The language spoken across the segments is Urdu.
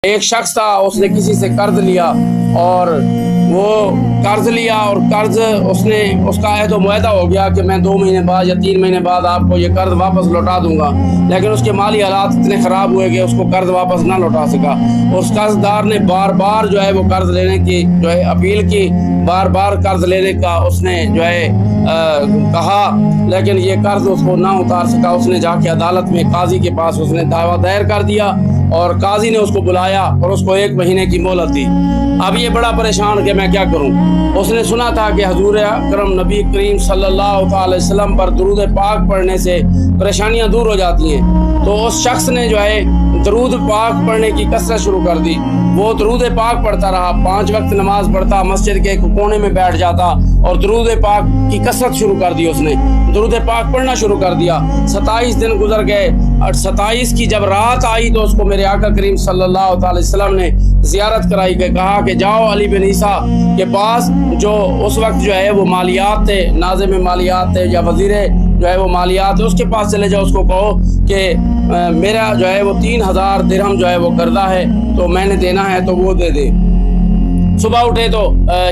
ایک شخص تھا، اس نے کسی سے قرض لیا اور وہ قرض لیا اور قرض اس کا عہد و معاہدہ ہو گیا کہ میں 2 مہینے بعد یا 3 مہینے بعد آپ کو یہ قرض واپس لوٹا دوں گا، لیکن اس کے مالی حالات اتنے خراب ہوئے کہ اس کو قرض واپس نہ لوٹا سکا۔ اس قرض دار نے بار بار جو ہے وہ قرض لینے کی جو ہے اپیل کی، بار بار قرض لینے کا اس نے جو ہے کہا، لیکن یہ قرض اس کو نہ اتار سکا۔ اس نے جا کے عدالت میں قاضی کے پاس اس نے دعویٰ دائر کر دیا اور قاضی نے اس کو بلایا اور اس کو 1 مہینے کی مہلت دی۔ اب یہ بڑا پریشان کہ میں کیا کروں۔ اس نے سنا تھا کہ حضور اکرم نبی کریم صلی اللہ علیہ وسلم پر درود پاک پڑھنے سے پریشانیاں دور ہو جاتی ہیں، تو اس شخص نے جو ہے درود پاک پڑھنے کی کثرت شروع کر دی۔ وہ درود پاک پڑھتا رہا، 5 وقت نماز پڑھتا، مسجد کے ایک کونے میں بیٹھ جاتا اور درود پاک کی کثرت شروع کر دی۔ اس نے درود پاک پڑھنا شروع کر دیا۔ 27 دن گزر گئے اور 27 کی جب رات آئی تو اس کو میرے آقا کریم صلی اللہ علیہ وسلم نے زیارت کرائی کہ کہا کہ جاؤ علی بن عیسیٰ کے پاس، جو اس وقت جو ہے وہ مالیات تھے، ناظم مالیات تھے یا وزیر جو ہے وہ مالیات ہے، اس کے پاس چلے جاؤ، اس کو کہو کہ میرا جو ہے وہ 3000 درہم جو ہے وہ قرضہ ہے تو میں نے دینا ہے تو وہ دے دے۔ صبح اٹھے تو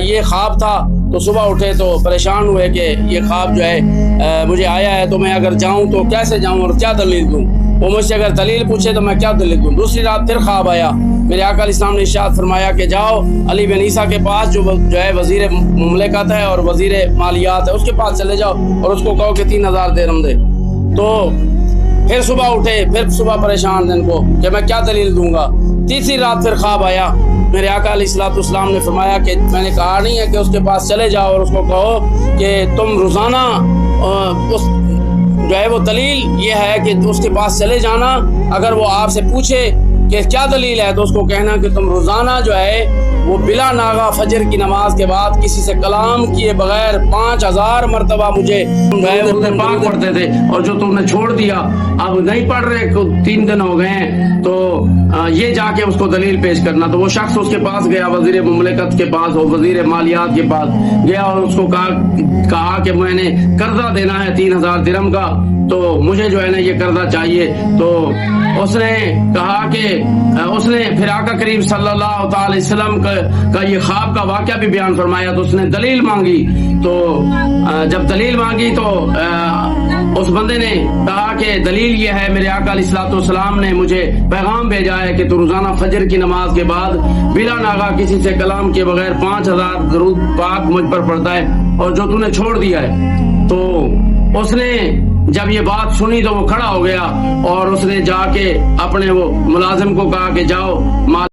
یہ خواب تھا، تو صبح اٹھے تو پریشان ہوئے کہ یہ خواب جو ہے مجھے آیا ہے تو میں اگر جاؤں تو کیسے جاؤں اور کیا دلیل دوں۔ وہ مجھ سے اگر دلیل پوچھے تو میں کیا دلیل دوں۔ دوسری رات پھر خواب آیا، میرے آقا علیہ السلام نے ارشاد فرمایا کہ جاؤ علی بن عیسیٰ کے پاس جو ہے وزیر مملکت ہے اور وزیر مالیات ہے، اس کے پاس چلے جاؤ اور اس کو کہو کہ 3000 درہم دے۔ تو پھر صبح اٹھے، پھر صبح پریشان دن کو کہ میں کیا دلیل دوں گا۔ تیسری رات پھر خواب آیا، میرے آقا علیہ السلام نے فرمایا کہ میں نے کہا نہیں ہے کہ اس کے پاس چلے جاؤ اور اس کو کہو کہ تم روزانہ اس جو ہے وہ دلیل یہ ہے کہ اس کے پاس چلے جانا، اگر وہ آپ سے پوچھے کہ کیا دلیل ہے تو اس کو کہنا کہ تم روزانہ جو ہے وہ بلا ناغہ فجر کی نماز کے بعد کسی سے کلام کیے بغیر 5000 مرتبہ مجھے پاک پڑھتے تھے، اور جو تم نے چھوڑ دیا اب نہیں پڑھ رہے، 3 دن ہو گئے ہیں، تو یہ جا کے اس کو دلیل پیش کرنا۔ تو وہ شخص اس کے پاس گیا، وزیر مملکت کے پاس، وزیر مالیات کے پاس گیا اور اس کو کہا کہ میں نے قرضہ دینا ہے 3000 درہم کا، تو مجھے جو ہے نا یہ قرضہ چاہیے۔ تو اس نے کہا کہ اس نے پھر آقا کریم صلی اللہ علیہ وسلم کا یہ خواب کا واقعہ بھی بیان فرمایا، تو اس نے دلیل مانگی۔ تو جب دلیل مانگی تو اس بندے نے کہا کہ دلیل یہ ہے، میرے آقا علیہ السلام نے مجھے پیغام بھیجا ہے کہ تو روزانہ فجر کی نماز کے بعد بلا ناغہ کسی سے کلام کے بغیر 5000 درود پاک مجھ پر پڑھتا ہے، اور جو تو نے چھوڑ دیا ہے۔ تو اس نے جب یہ بات سنی تو وہ کھڑا ہو گیا اور اس نے جا کے اپنے وہ ملازم کو کہا کہ جاؤ